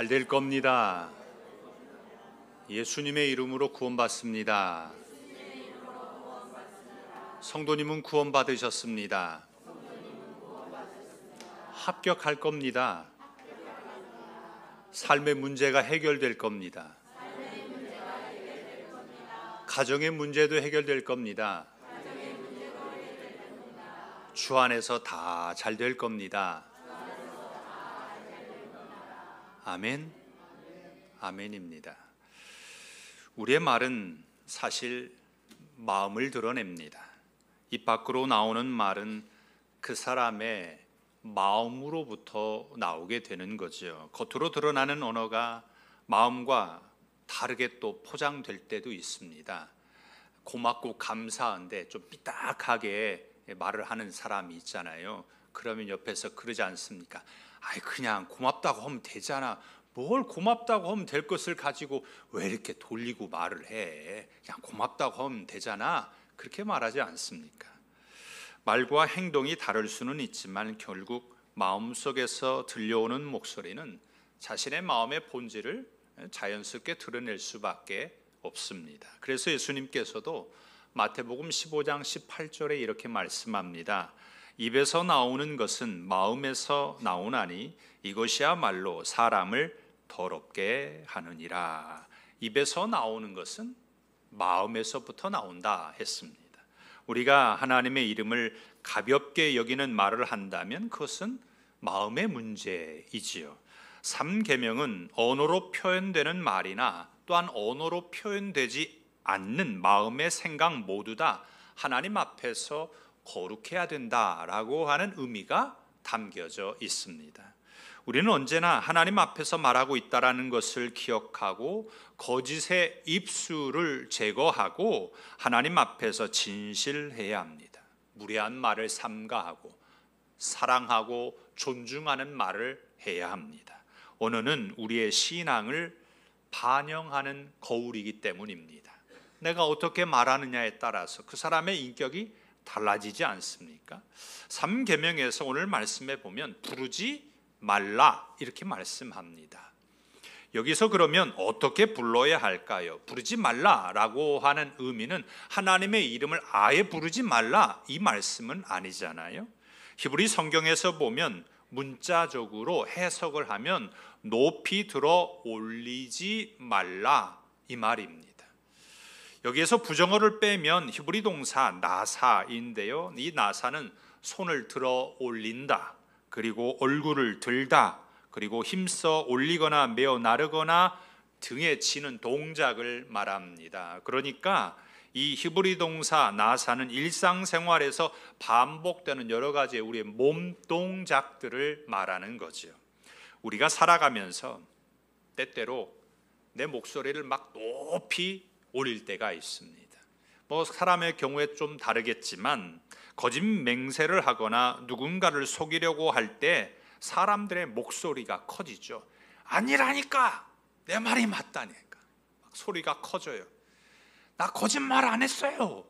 잘 될 겁니다. 예수님의 이름으로 구원받습니다. 성도님은 구원받으셨습니다. 합격할 겁니다. 삶의 문제가 해결될 겁니다. 가정의 문제도 해결될 겁니다. 주 안에서 다 잘 될 겁니다. 아멘. 아멘입니다. 우리의 말은 사실 마음을 드러냅니다. 입 밖으로 나오는 말은 그 사람의 마음으로부터 나오게 되는 거죠. 겉으로 드러나는 언어가 마음과 다르게 또 포장될 때도 있습니다. 고맙고 감사한데 좀 삐딱하게 말을 하는 사람이 있잖아요. 그러면 옆에서 그러지 않습니까? 아이 그냥 고맙다고 하면 되잖아. 뭘 고맙다고 하면 될 것을 가지고 왜 이렇게 돌리고 말을 해? 그냥 고맙다고 하면 되잖아. 그렇게 말하지 않습니까? 말과 행동이 다를 수는 있지만 결국 마음속에서 들려오는 목소리는 자신의 마음의 본질을 자연스럽게 드러낼 수밖에 없습니다. 그래서 예수님께서도 마태복음 15장 18절에 이렇게 말씀합니다. 입에서 나오는 것은 마음에서 나오나니 이것이야말로 사람을 더럽게 하느니라. 입에서 나오는 것은 마음에서부터 나온다 했습니다. 우리가 하나님의 이름을 가볍게 여기는 말을 한다면 그것은 마음의 문제이지요. 3계명은 언어로 표현되는 말이나 또한 언어로 표현되지 않는 마음의 생각 모두 다 하나님 앞에서 거룩해야 된다라고 하는 의미가 담겨져 있습니다. 우리는 언제나 하나님 앞에서 말하고 있다라는 것을 기억하고 거짓의 입술을 제거하고 하나님 앞에서 진실해야 합니다. 무례한 말을 삼가하고 사랑하고 존중하는 말을 해야 합니다. 언어는 우리의 신앙을 반영하는 거울이기 때문입니다. 내가 어떻게 말하느냐에 따라서 그 사람의 인격이 달라지지 않습니까? 3계명에서 오늘 말씀해 보면 부르지 말라 이렇게 말씀합니다. 여기서 그러면 어떻게 불러야 할까요? 부르지 말라라고 하는 의미는 하나님의 이름을 아예 부르지 말라 이 말씀은 아니잖아요. 히브리 성경에서 보면 문자적으로 해석을 하면 높이 들어 올리지 말라 이 말입니다. 여기에서 부정어를 빼면 히브리 동사 나사인데요. 이 나사는 손을 들어 올린다, 그리고 얼굴을 들다, 그리고 힘써 올리거나 메어 나르거나 등에 치는 동작을 말합니다. 그러니까 이 히브리 동사 나사는 일상생활에서 반복되는 여러 가지의 우리의 몸 동작들을 말하는 거죠. 우리가 살아가면서 때때로 내 목소리를 막 높이 올릴 때가 있습니다. 뭐 사람의 경우에 좀 다르겠지만 거짓 맹세를 하거나 누군가를 속이려고 할 때 사람들의 목소리가 커지죠. 아니라니까 내 말이 맞다니까 막 소리가 커져요. 나 거짓말 안 했어요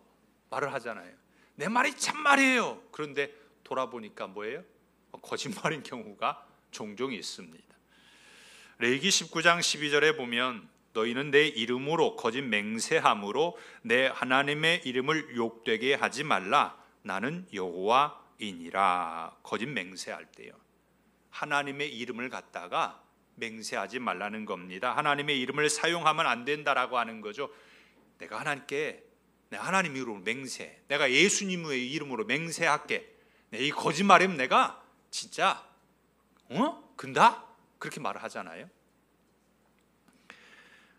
말을 하잖아요. 내 말이 참말이에요. 그런데 돌아보니까 뭐예요? 거짓말인 경우가 종종 있습니다. 레위기 19장 12절에 보면 너희는 내 이름으로 거짓 맹세함으로 내 하나님의 이름을 욕되게 하지 말라. 나는 여호와이니라. 거짓 맹세할 때요, 하나님의 이름을 갖다가 맹세하지 말라는 겁니다. 하나님의 이름을 사용하면 안 된다라고 하는 거죠. 내가 하나님께 내 하나님 이름으로 맹세, 내가 예수님의 이름으로 맹세할게. 이 거짓말이면 내가 진짜 근다? 그렇게 말을 하잖아요.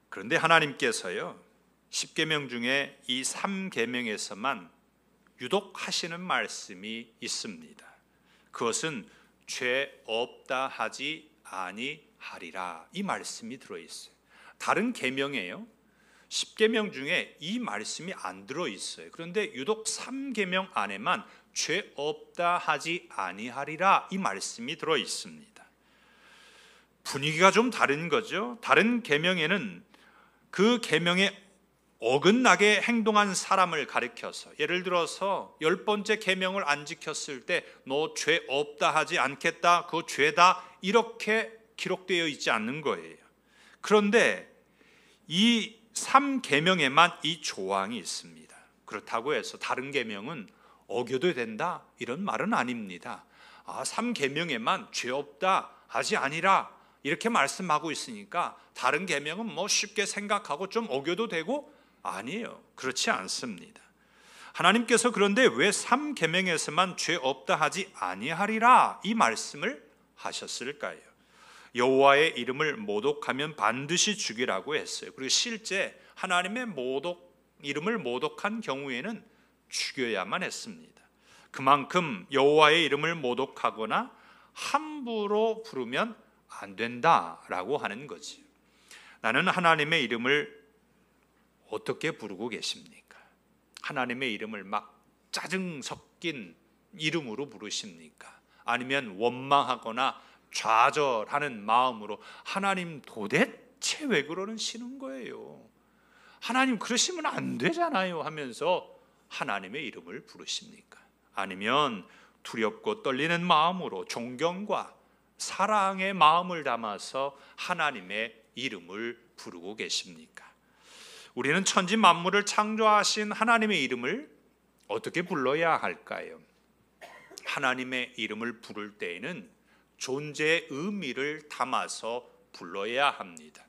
그런데 하나님께서요 10계명 중에 이 3계명에서만 유독 하시는 말씀이 있습니다. 그것은 죄 없다 하지 아니하리라 이 말씀이 들어있어요. 다른 계명에요 10계명 중에 이 말씀이 안 들어있어요. 그런데 유독 3계명 안에만 죄 없다 하지 아니하리라 이 말씀이 들어있습니다. 분위기가 좀 다른 거죠. 다른 계명에는 그 계명에 어긋나게 행동한 사람을 가리켜서, 예를 들어서 10번째 계명을 안 지켰을 때 너 죄 없다 하지 않겠다, 그거 죄다, 이렇게 기록되어 있지 않는 거예요. 그런데 이 3계명에만 이 조항이 있습니다. 그렇다고 해서 다른 계명은 어겨도 된다 이런 말은 아닙니다. 3계명에만 죄 없다 하지 아니라 이렇게 말씀하고 있으니까 다른 계명은 뭐 쉽게 생각하고 좀 어겨도 되고, 아니에요. 그렇지 않습니다. 하나님께서 그런데 왜 3계명에서만 죄 없다 하지 아니하리라 이 말씀을 하셨을까요? 여호와의 이름을 모독하면 반드시 죽이라고 했어요. 그리고 실제 하나님의 이름을 모독한 경우에는 죽여야만 했습니다. 그만큼 여호와의 이름을 모독하거나 함부로 부르면 안 된다라고 하는 거지. 나는 하나님의 이름을 어떻게 부르고 계십니까? 하나님의 이름을 막 짜증 섞인 이름으로 부르십니까? 아니면 원망하거나 좌절하는 마음으로 하나님 도대체 왜 그러시는 거예요? 하나님 그러시면 안 되잖아요 하면서 하나님의 이름을 부르십니까? 아니면 두렵고 떨리는 마음으로 존경과 사랑의 마음을 담아서 하나님의 이름을 부르고 계십니까? 우리는 천지 만물을 창조하신 하나님의 이름을 어떻게 불러야 할까요? 하나님의 이름을 부를 때에는 존재의 의미를 담아서 불러야 합니다.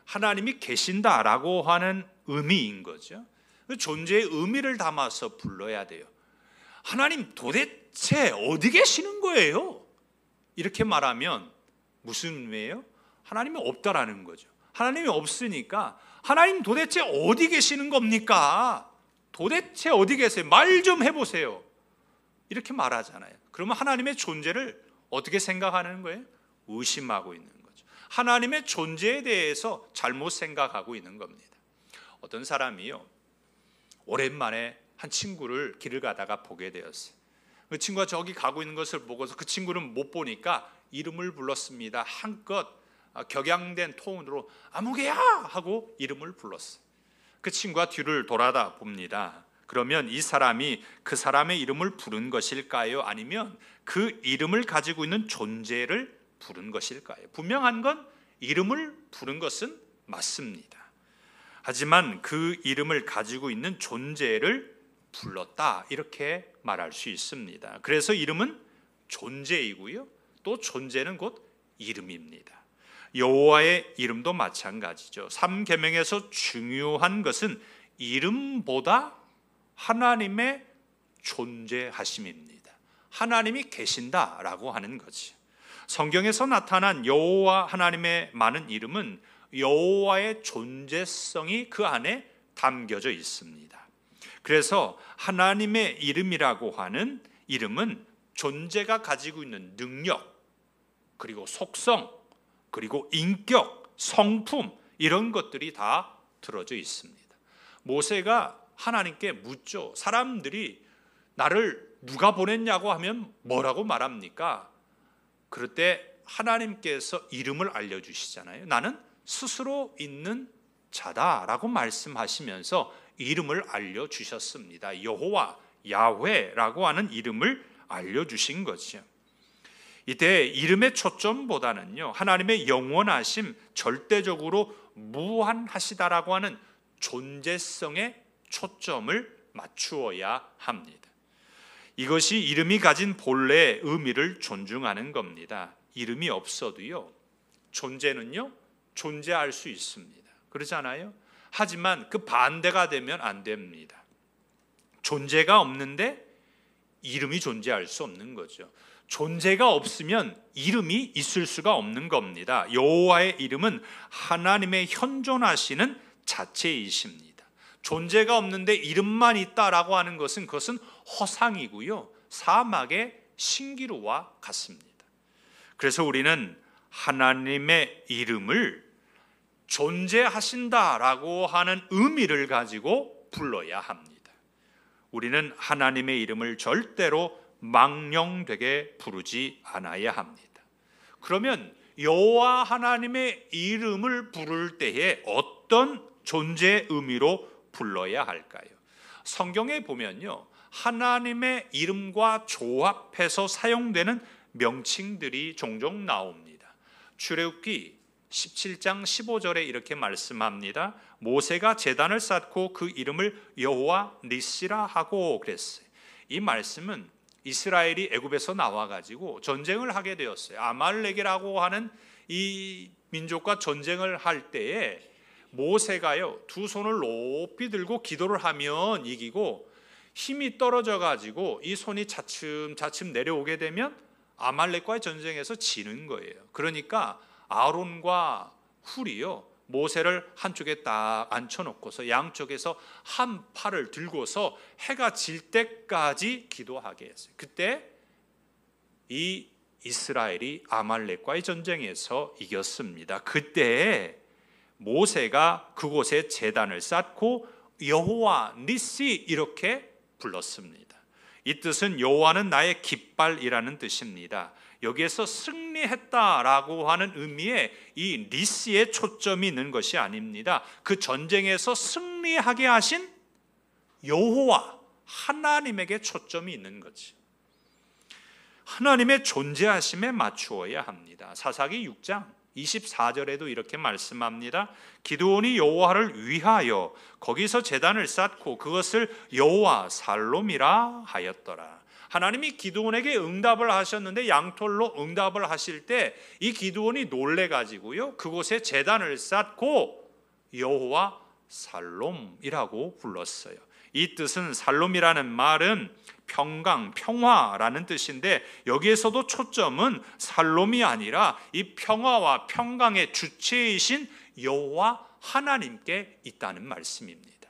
하나님이 계신다라고 하는 의미인 거죠. 존재의 의미를 담아서 불러야 돼요. 하나님 도대체 어디 계시는 거예요? 이렇게 말하면 무슨 의미예요? 하나님이 없다라는 거죠. 하나님이 없으니까 하나님 도대체 어디 계시는 겁니까? 도대체 어디 계세요? 말 좀 해보세요. 이렇게 말하잖아요. 그러면 하나님의 존재를 어떻게 생각하는 거예요? 의심하고 있는 거죠. 하나님의 존재에 대해서 잘못 생각하고 있는 겁니다. 어떤 사람이요, 오랜만에 한 친구를 길을 가다가 보게 되었어요. 그 친구가 저기 가고 있는 것을 보고서 그 친구는 못 보니까 이름을 불렀습니다. 한껏 격양된 톤으로 아무개야 하고 이름을 불렀어요. 그 친구가 뒤를 돌아다 봅니다. 그러면 이 사람이 그 사람의 이름을 부른 것일까요? 아니면 그 이름을 가지고 있는 존재를 부른 것일까요? 분명한 건 이름을 부른 것은 맞습니다. 하지만 그 이름을 가지고 있는 존재를 불렀다 이렇게 말할 수 있습니다. 그래서 이름은 존재이고요, 또 존재는 곧 이름입니다. 여호와의 이름도 마찬가지죠. 3계명에서 중요한 것은 이름보다 하나님의 존재하심입니다. 하나님이 계신다라고 하는 거지. 성경에서 나타난 여호와 하나님의 많은 이름은 여호와의 존재성이 그 안에 담겨져 있습니다. 그래서 하나님의 이름이라고 하는 이름은 존재가 가지고 있는 능력, 그리고 속성, 그리고 인격, 성품, 이런 것들이 다 들어져 있습니다. 모세가 하나님께 묻죠. 사람들이 나를 누가 보냈냐고 하면 뭐라고 말합니까? 그럴 때 하나님께서 이름을 알려주시잖아요. 나는 스스로 있는 자다라고 말씀하시면서 이름을 알려주셨습니다. 여호와, 야훼라고 하는 이름을 알려주신 거죠. 이때 이름의 초점보다는요, 하나님의 영원하심, 절대적으로 무한하시다라고 하는 존재성에 초점을 맞추어야 합니다. 이것이 이름이 가진 본래의 의미를 존중하는 겁니다. 이름이 없어도요, 존재는요, 존재할 수 있습니다. 그렇잖아요? 하지만 그 반대가 되면 안 됩니다. 존재가 없는데 이름이 존재할 수 없는 거죠. 존재가 없으면 이름이 있을 수가 없는 겁니다. 여호와의 이름은 하나님의 현존하시는 자체이십니다. 존재가 없는데 이름만 있다라고 하는 것은 그것은 허상이고요, 사막의 신기루와 같습니다. 그래서 우리는 하나님의 이름을 존재하신다라고 하는 의미를 가지고 불러야 합니다. 우리는 하나님의 이름을 절대로 망령되게 부르지 않아야 합니다. 그러면 여호와 하나님의 이름을 부를 때에 어떤 존재의 의미로 불러야 할까요? 성경에 보면요, 하나님의 이름과 조합해서 사용되는 명칭들이 종종 나옵니다. 출애굽기 17장 15절에 이렇게 말씀합니다. 모세가 제단을 쌓고 그 이름을 여호와 니시라 하고 그랬어요. 이 말씀은 이스라엘이 애굽에서 나와가지고 전쟁을 하게 되었어요. 아말렉이라고 하는 이 민족과 전쟁을 할 때에 모세가요, 두 손을 높이 들고 기도를 하면 이기고, 힘이 떨어져 가지고 이 손이 차츰차츰 내려오게 되면 아말렉과의 전쟁에서 지는 거예요. 그러니까 아론과 훌이요, 모세를 한쪽에 딱 앉혀놓고서 양쪽에서 한 팔을 들고서 해가 질 때까지 기도하게 했어요. 그때 이 이스라엘이 아말렉과의 전쟁에서 이겼습니다. 그때 모세가 그곳에 제단을 쌓고 여호와 니시 이렇게 불렀습니다. 이 뜻은 여호와는 나의 깃발이라는 뜻입니다. 여기에서 승리했다라고 하는 의미에 이 니시에 초점이 있는 것이 아닙니다. 그 전쟁에서 승리하게 하신 여호와 하나님에게 초점이 있는 거지. 하나님의 존재하심에 맞추어야 합니다. 사사기 6장 24절에도 이렇게 말씀합니다. 기드온이 여호와를 위하여 거기서 제단을 쌓고 그것을 여호와 살롬이라 하였더라. 하나님이 기드온에게 응답을 하셨는데 양털로 응답을 하실 때 이 기드온이 놀래가지고요, 그곳에 제단을 쌓고 여호와 살롬이라고 불렀어요. 이 뜻은 살롬이라는 말은 평강, 평화라는 뜻인데, 여기에서도 초점은 살롬이 아니라 이 평화와 평강의 주체이신 여호와 하나님께 있다는 말씀입니다.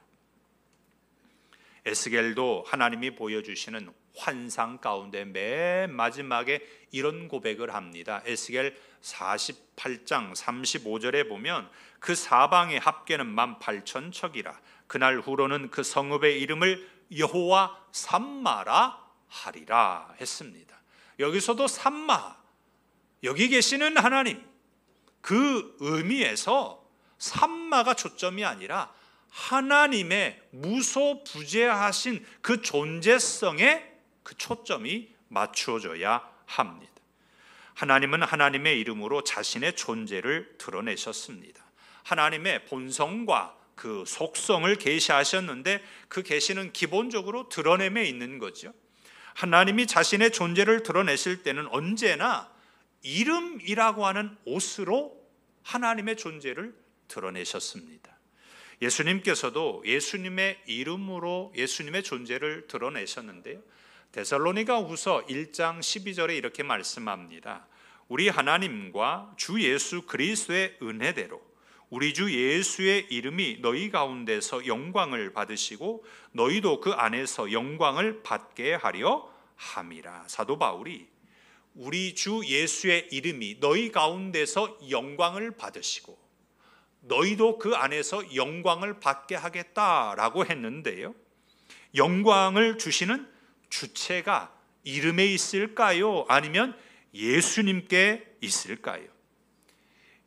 에스겔도 하나님이 보여주시는 환상 가운데 맨 마지막에 이런 고백을 합니다. 에스겔 48장 35절에 보면 그 사방의 합계는 18,000척이라 그날 후로는 그 성읍의 이름을 여호와 삼마라 하리라 했습니다. 여기서도 삼마, 여기 계시는 하나님, 그 의미에서 삼마가 초점이 아니라 하나님의 무소부재하신 그 존재성에 그 초점이 맞추어져야 합니다. 하나님은 하나님의 이름으로 자신의 존재를 드러내셨습니다. 하나님의 본성과 그 속성을 계시하셨는데 그 계시는 기본적으로 드러냄에 있는 거죠. 하나님이 자신의 존재를 드러내실 때는 언제나 이름이라고 하는 옷으로 하나님의 존재를 드러내셨습니다. 예수님께서도 예수님의 이름으로 예수님의 존재를 드러내셨는데요, 데살로니가후서 1장 12절에 이렇게 말씀합니다. 우리 하나님과 주 예수 그리스도의 은혜대로 우리 주 예수의 이름이 너희 가운데서 영광을 받으시고 너희도 그 안에서 영광을 받게 하려 함이라. 사도 바울이 우리 주 예수의 이름이 너희 가운데서 영광을 받으시고 너희도 그 안에서 영광을 받게 하겠다라고 했는데요, 영광을 주시는 주체가 이름에 있을까요? 아니면 예수님께 있을까요?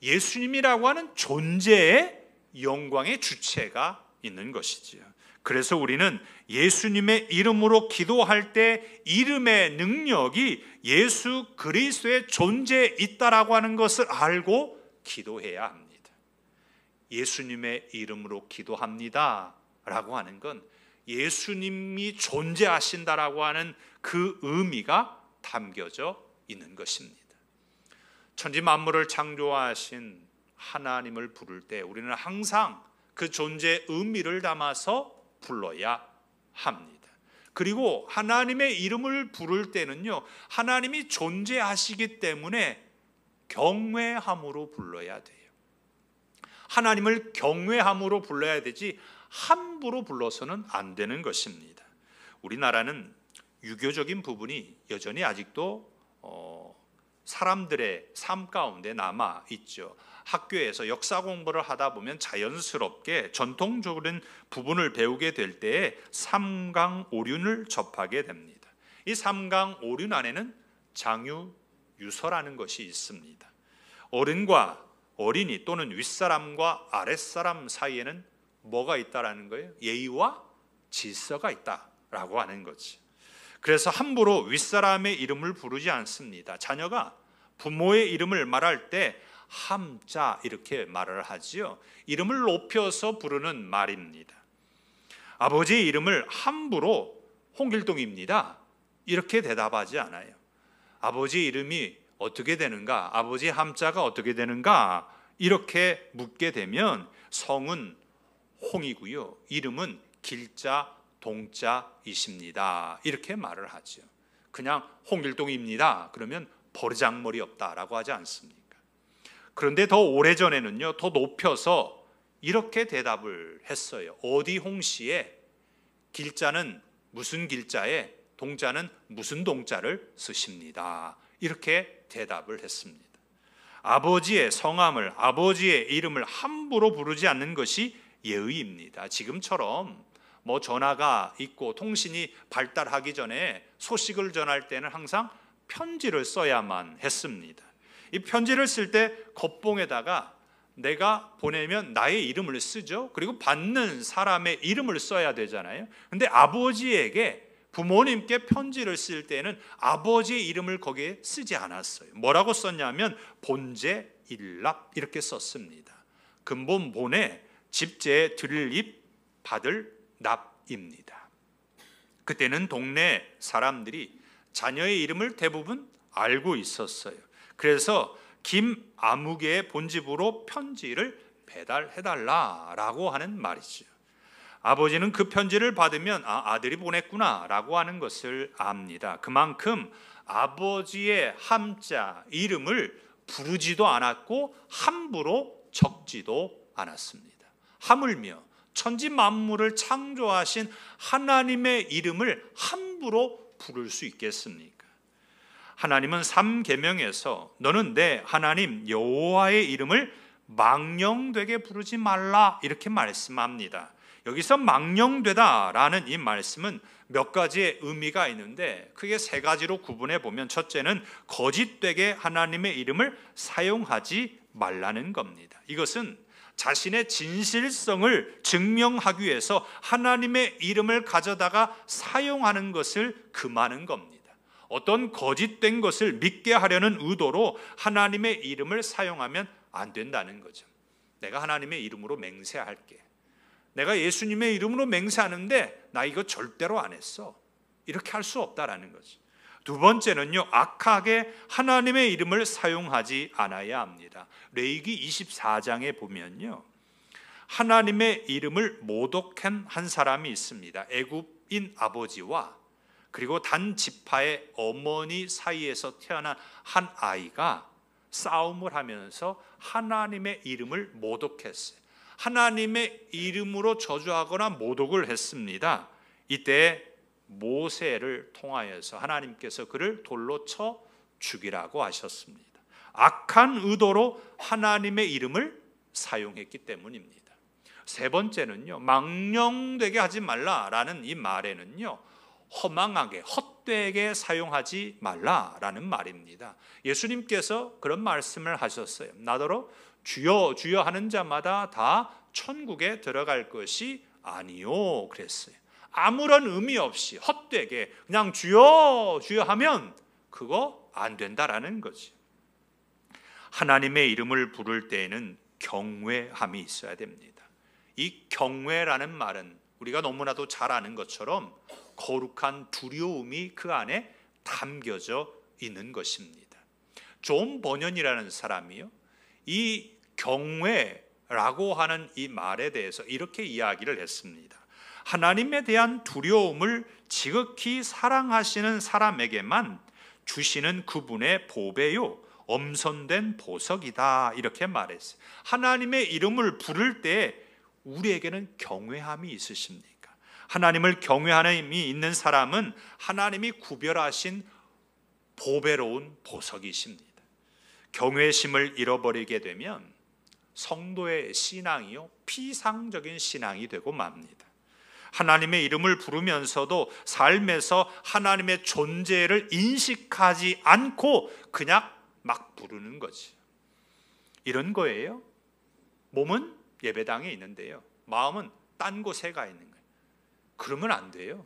예수님이라고 하는 존재의 영광의 주체가 있는 것이지요. 그래서 우리는 예수님의 이름으로 기도할 때 이름의 능력이 예수 그리스도의 존재에 있다라고 하는 것을 알고 기도해야 합니다. 예수님의 이름으로 기도합니다 라고 하는 건 예수님이 존재하신다라고 하는 그 의미가 담겨져 있는 것입니다. 천지 만물을 창조하신 하나님을 부를 때 우리는 항상 그 존재의 의미를 담아서 불러야 합니다. 그리고 하나님의 이름을 부를 때는요, 하나님이 존재하시기 때문에 경외함으로 불러야 돼요. 하나님을 경외함으로 불러야 되지 함부로 불러서는 안 되는 것입니다. 우리나라는 유교적인 부분이 여전히 아직도 사람들의 삶 가운데 남아 있죠. 학교에서 역사 공부를 하다 보면 자연스럽게 전통적인 부분을 배우게 될 때에 삼강오륜을 접하게 됩니다. 이 삼강오륜 안에는 장유유서라는 것이 있습니다. 어른과 어린이 또는 윗사람과 아랫사람 사이에는 뭐가 있다라는 거예요? 예의와 질서가 있다라고 하는 거지. 그래서 함부로 윗사람의 이름을 부르지 않습니다. 자녀가 부모의 이름을 말할 때 함자 이렇게 말을 하지요. 이름을 높여서 부르는 말입니다. 아버지의 이름을 함부로 홍길동입니다 이렇게 대답하지 않아요. 아버지의 이름이 어떻게 되는가, 아버지의 함자가 어떻게 되는가 이렇게 묻게 되면 성은 홍이고요, 이름은 길자 동자이십니다 이렇게 말을 하죠. 그냥 홍길동입니다 그러면 버르장머리 없다라고 하지 않습니까? 그런데 더 오래전에는요, 더 높여서 이렇게 대답을 했어요. 어디 홍씨에 길자는 무슨 길자에 동자는 무슨 동자를 쓰십니다 이렇게 대답을 했습니다. 아버지의 성함을, 아버지의 이름을 함부로 부르지 않는 것이 예의입니다. 지금처럼 전화가 있고 통신이 발달하기 전에 소식을 전할 때는 항상 편지를 써야만 했습니다. 이 편지를 쓸 때 겉봉에다가 내가 보내면 나의 이름을 쓰죠. 그리고 받는 사람의 이름을 써야 되잖아요. 근데 아버지에게, 부모님께 편지를 쓸 때는 아버지의 이름을 거기에 쓰지 않았어요. 뭐라고 썼냐면 본제 일납 이렇게 썼습니다. 근본 본에 집제에 드릴 입 받을 납입니다. 그때는 동네 사람들이 자녀의 이름을 대부분 알고 있었어요. 그래서 김아무개의 본집으로 편지를 배달해달라라고 하는 말이죠. 아버지는 그 편지를 받으면 아들이 보냈구나 라고 하는 것을 압니다. 그만큼 아버지의 함자 이름을 부르지도 않았고 함부로 적지도 않았습니다. 하물며 천지 만물을 창조하신 하나님의 이름을 함부로 부를 수 있겠습니까? 하나님은 3계명에서 너는 내 하나님 여호와의 이름을 망령되게 부르지 말라 이렇게 말씀합니다. 여기서 망령되다라는 이 말씀은 몇 가지의 의미가 있는데 크게 세 가지로 구분해 보면, 첫째는 거짓되게 하나님의 이름을 사용하지 말라는 겁니다. 이것은 자신의 진실성을 증명하기 위해서 하나님의 이름을 가져다가 사용하는 것을 금하는 겁니다. 어떤 거짓된 것을 믿게 하려는 의도로 하나님의 이름을 사용하면 안 된다는 거죠. 내가 하나님의 이름으로 맹세할게, 내가 예수님의 이름으로 맹세하는데 나 이거 절대로 안 했어, 이렇게 할 수 없다라는 거죠. 두 번째는요, 악하게 하나님의 이름을 사용하지 않아야 합니다. 레위기 24장에 보면요, 하나님의 이름을 모독한 한 사람이 있습니다. 애굽인 아버지와 그리고 단 지파의 어머니 사이에서 태어난 한 아이가 싸움을 하면서 하나님의 이름을 모독했어요. 하나님의 이름으로 저주하거나 모독을 했습니다. 이때 모세를 통하여서 하나님께서 그를 돌로 쳐 죽이라고 하셨습니다. 악한 의도로 하나님의 이름을 사용했기 때문입니다. 세 번째는요, 망령되게 하지 말라라는 이 말에는요, 허망하게 헛되게 사용하지 말라라는 말입니다. 예수님께서 그런 말씀을 하셨어요. 나더러 주여 주여 하는 자마다 다 천국에 들어갈 것이 아니요 그랬어요. 아무런 의미 없이 헛되게 그냥 주여 주여 하면 그거 안 된다라는 거지. 하나님의 이름을 부를 때에는 경외함이 있어야 됩니다. 이 경외라는 말은 우리가 너무나도 잘 아는 것처럼 거룩한 두려움이 그 안에 담겨져 있는 것입니다. 존 버년이라는 사람이요, 이 경외라고 하는 이 말에 대해서 이렇게 이야기를 했습니다. 하나님에 대한 두려움을 지극히 사랑하시는 사람에게만 주시는 그분의 보배요, 엄선된 보석이다 이렇게 말했어요. 하나님의 이름을 부를 때 우리에게는 경외함이 있으십니까? 하나님을 경외하는 힘이 있는 사람은 하나님이 구별하신 보배로운 보석이십니다. 경외심을 잃어버리게 되면 성도의 신앙이요, 피상적인 신앙이 되고 맙니다. 하나님의 이름을 부르면서도 삶에서 하나님의 존재를 인식하지 않고 그냥 막 부르는 거지. 이런 거예요. 몸은 예배당에 있는데요, 마음은 딴 곳에 가 있는 거예요. 그러면 안 돼요.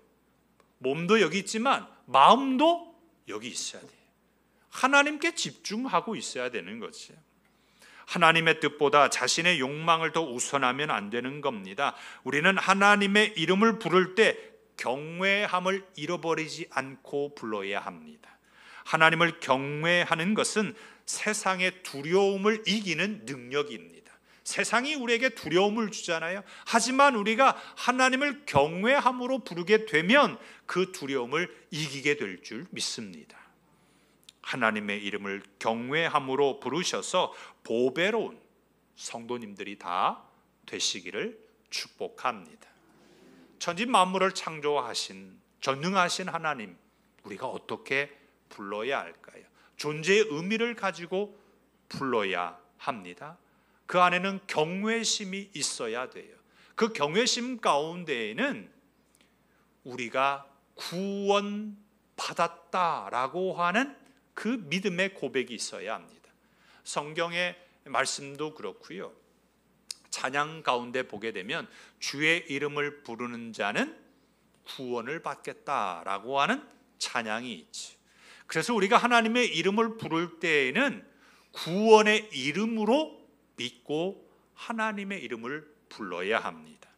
몸도 여기 있지만 마음도 여기 있어야 돼요. 하나님께 집중하고 있어야 되는 거죠. 하나님의 뜻보다 자신의 욕망을 더 우선하면 안 되는 겁니다. 우리는 하나님의 이름을 부를 때 경외함을 잃어버리지 않고 불러야 합니다. 하나님을 경외하는 것은 세상의 두려움을 이기는 능력입니다. 세상이 우리에게 두려움을 주잖아요. 하지만 우리가 하나님을 경외함으로 부르게 되면 그 두려움을 이기게 될 줄 믿습니다. 하나님의 이름을 경외함으로 부르셔서 보배로운 성도님들이 다 되시기를 축복합니다. 천지 만물을 창조하신 전능하신 하나님, 우리가 어떻게 불러야 할까요? 존재의 의미를 가지고 불러야 합니다. 그 안에는 경외심이 있어야 돼요. 그 경외심 가운데에는 우리가 구원받았다라고 하는 그 믿음의 고백이 있어야 합니다. 성경의 말씀도 그렇고요. 찬양 가운데 보게 되면 주의 이름을 부르는 자는 구원을 받겠다라고 하는 찬양이 있지. 그래서 우리가 하나님의 이름을 부를 때에는 구원의 이름으로 믿고 하나님의 이름을 불러야 합니다.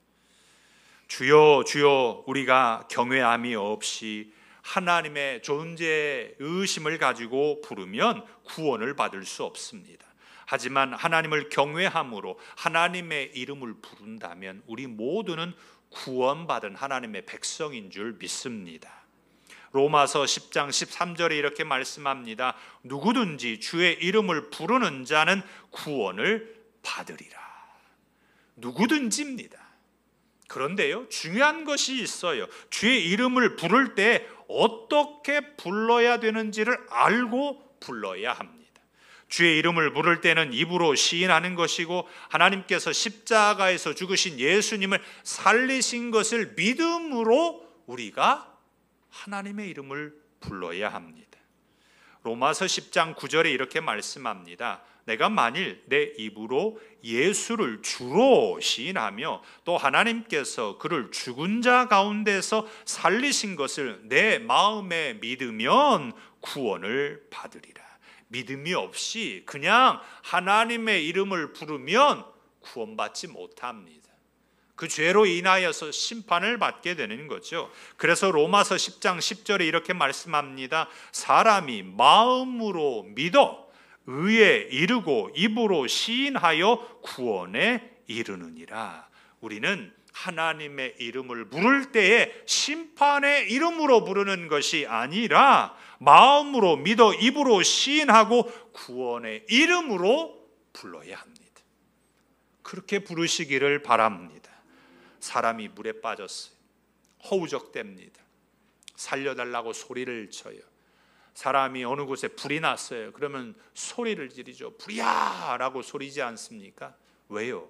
주여 주여 우리가 경외함이 없이 하나님의 존재의 의심을 가지고 부르면 구원을 받을 수 없습니다. 하지만 하나님을 경외함으로 하나님의 이름을 부른다면 우리 모두는 구원받은 하나님의 백성인 줄 믿습니다. 로마서 10장 13절에 이렇게 말씀합니다. 누구든지 주의 이름을 부르는 자는 구원을 받으리라. 누구든지입니다. 그런데요, 중요한 것이 있어요. 주의 이름을 부를 때 어떻게 불러야 되는지를 알고 불러야 합니다. 주의 이름을 부를 때는 입으로 시인하는 것이고 하나님께서 십자가에서 죽으신 예수님을 살리신 것을 믿음으로 우리가 하나님의 이름을 불러야 합니다. 로마서 10장 9절에 이렇게 말씀합니다. 내가 만일 내 입으로 예수를 주로 시인하며 또 하나님께서 그를 죽은 자 가운데서 살리신 것을 내 마음에 믿으면 구원을 받으리라. 믿음이 없이 그냥 하나님의 이름을 부르면 구원받지 못합니다. 그 죄로 인하여서 심판을 받게 되는 거죠. 그래서 로마서 10장 10절에 이렇게 말씀합니다. 사람이 마음으로 믿어 의에 이르고 입으로 시인하여 구원에 이르느니라. 우리는 하나님의 이름을 부를 때에 심판의 이름으로 부르는 것이 아니라 마음으로 믿어 입으로 시인하고 구원의 이름으로 불러야 합니다. 그렇게 부르시기를 바랍니다. 사람이 물에 빠졌어요. 허우적댑니다. 살려달라고 소리를 쳐요. 사람이 어느 곳에 불이 났어요. 그러면 소리를 지르죠. 불이야! 라고 소리지 않습니까? 왜요?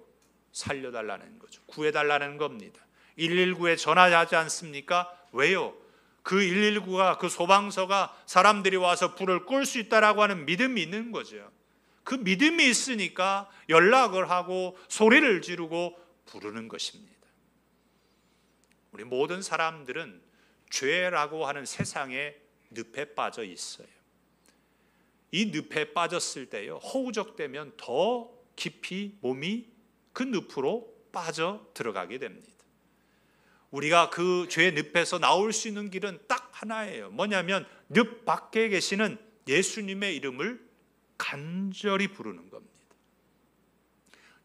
살려달라는 거죠. 구해달라는 겁니다. 119에 전화하지 않습니까? 왜요? 그 119가 그 소방서가 사람들이 와서 불을 끌 수 있다라고 하는 믿음이 있는 거죠. 그 믿음이 있으니까 연락을 하고 소리를 지르고 부르는 것입니다. 우리 모든 사람들은 죄라고 하는 세상에 늪에 빠져 있어요. 이 늪에 빠졌을 때요, 허우적대면 더 깊이 몸이 그 늪으로 빠져 들어가게 됩니다. 우리가 그 죄의 늪에서 나올 수 있는 길은 딱 하나예요. 뭐냐면 늪 밖에 계시는 예수님의 이름을 간절히 부르는 겁니다.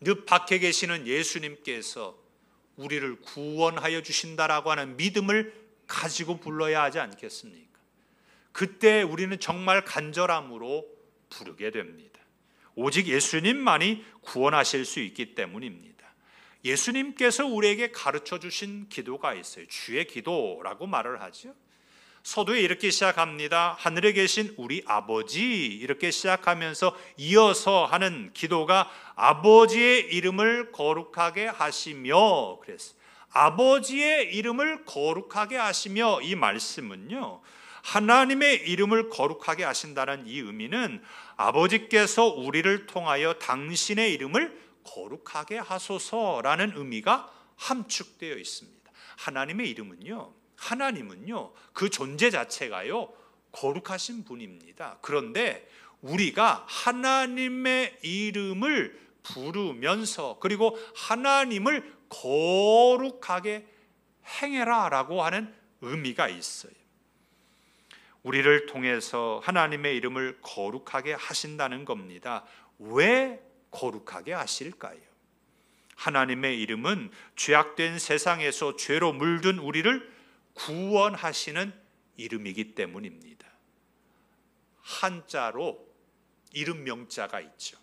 늪 밖에 계시는 예수님께서 우리를 구원하여 주신다라고 하는 믿음을 가지고 불러야 하지 않겠습니까? 그때 우리는 정말 간절함으로 부르게 됩니다. 오직 예수님만이 구원하실 수 있기 때문입니다. 예수님께서 우리에게 가르쳐 주신 기도가 있어요. 주의 기도라고 말을 하죠. 서두에 이렇게 시작합니다. 하늘에 계신 우리 아버지, 이렇게 시작하면서 이어서 하는 기도가 아버지의 이름을 거룩하게 하시며, 그랬어요. 아버지의 이름을 거룩하게 하시며, 이 말씀은요, 하나님의 이름을 거룩하게 하신다는 이 의미는 아버지께서 우리를 통하여 당신의 이름을 거룩하게 하소서라는 의미가 함축되어 있습니다. 하나님의 이름은요, 하나님은요, 그 존재 자체가요, 거룩하신 분입니다. 그런데 우리가 하나님의 이름을 부르면서 그리고 하나님을 거룩하게 행해라 라고 하는 의미가 있어요. 우리를 통해서 하나님의 이름을 거룩하게 하신다는 겁니다. 왜 거룩하게 하실까요? 하나님의 이름은 죄악된 세상에서 죄로 물든 우리를 구원하시는 이름이기 때문입니다. 한자로 이름 명자가 있죠.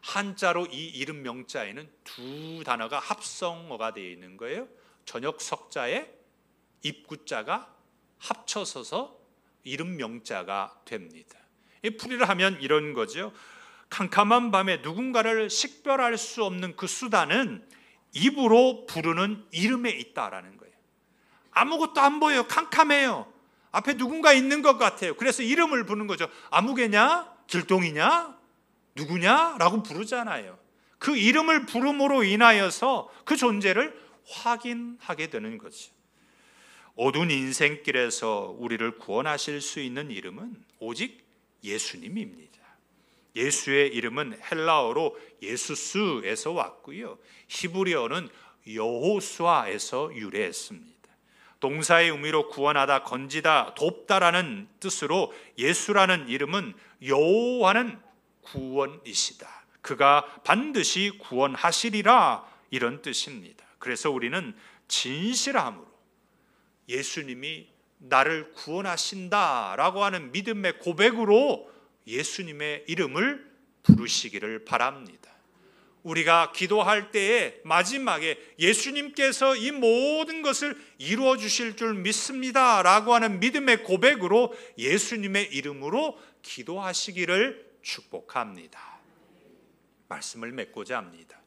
한자로 이 이름 명자에는 두 단어가 합성어가 되어 있는 거예요. 저녁 석자에 입구자가 합쳐서서 이름 명자가 됩니다. 이 풀이를 하면 이런 거죠. 캄캄한 밤에 누군가를 식별할 수 없는 그 수단은 입으로 부르는 이름에 있다라는 거예요. 아무것도 안 보여요. 캄캄해요. 앞에 누군가 있는 것 같아요. 그래서 이름을 부르는 거죠. 아무개냐? 길동이냐? 누구냐? 라고 부르잖아요. 그 이름을 부름으로 인하여서 그 존재를 확인하게 되는 거죠. 어두운 인생길에서 우리를 구원하실 수 있는 이름은 오직 예수님입니다. 예수의 이름은 헬라어로 예수스에서 왔고요, 히브리어는 여호수아에서 유래했습니다. 동사의 의미로 구원하다, 건지다, 돕다라는 뜻으로 예수라는 이름은 여호와는 구원이시다, 그가 반드시 구원하시리라, 이런 뜻입니다. 그래서 우리는 진실함으로 예수님이 나를 구원하신다라고 하는 믿음의 고백으로 예수님의 이름을 부르시기를 바랍니다. 우리가 기도할 때에 마지막에 예수님께서 이 모든 것을 이루어 주실 줄 믿습니다 라고 하는 믿음의 고백으로 예수님의 이름으로 기도하시기를 축복합니다. 말씀을 맺고자 합니다.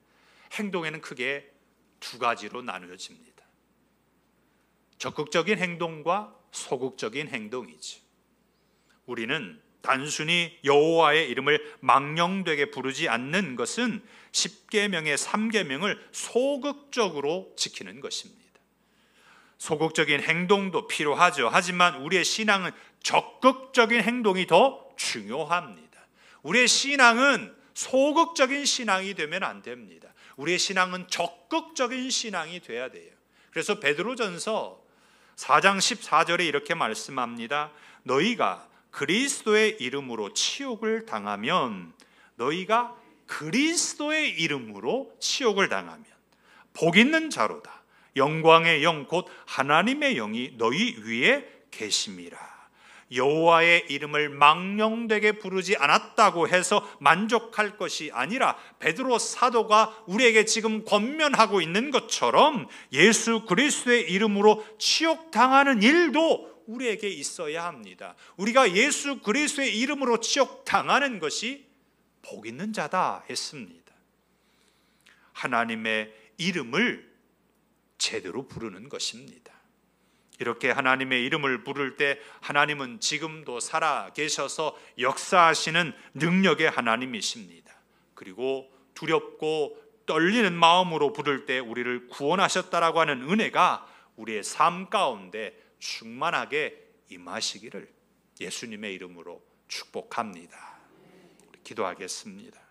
행동에는 크게 두 가지로 나누어집니다. 적극적인 행동과 소극적인 행동이죠. 우리는 단순히 여호와의 이름을 망령되게 부르지 않는 것은 10계명의 3계명을 소극적으로 지키는 것입니다. 소극적인 행동도 필요하죠. 하지만 우리의 신앙은 적극적인 행동이 더 중요합니다. 우리의 신앙은 소극적인 신앙이 되면 안 됩니다. 우리의 신앙은 적극적인 신앙이 돼야 돼요. 그래서 베드로전서 4장 14절에 이렇게 말씀합니다. 너희가 그리스도의 이름으로 치욕을 당하면, 너희가 그리스도의 이름으로 치욕을 당하면 복 있는 자로다. 영광의 영 곧 하나님의 영이 너희 위에 계심이라. 여호와의 이름을 망령되게 부르지 않았다고 해서 만족할 것이 아니라 베드로 사도가 우리에게 지금 권면하고 있는 것처럼 예수 그리스도의 이름으로 치욕당하는 일도 우리에게 있어야 합니다. 우리가 예수 그리스도의 이름으로 치욕당하는 것이 복 있는 자다 했습니다. 하나님의 이름을 제대로 부르는 것입니다. 이렇게 하나님의 이름을 부를 때 하나님은 지금도 살아 계셔서 역사하시는 능력의 하나님이십니다. 그리고 두렵고 떨리는 마음으로 부를 때 우리를 구원하셨다라고 하는 은혜가 우리의 삶 가운데 충만하게 임하시기를 예수님의 이름으로 축복합니다. 기도하겠습니다.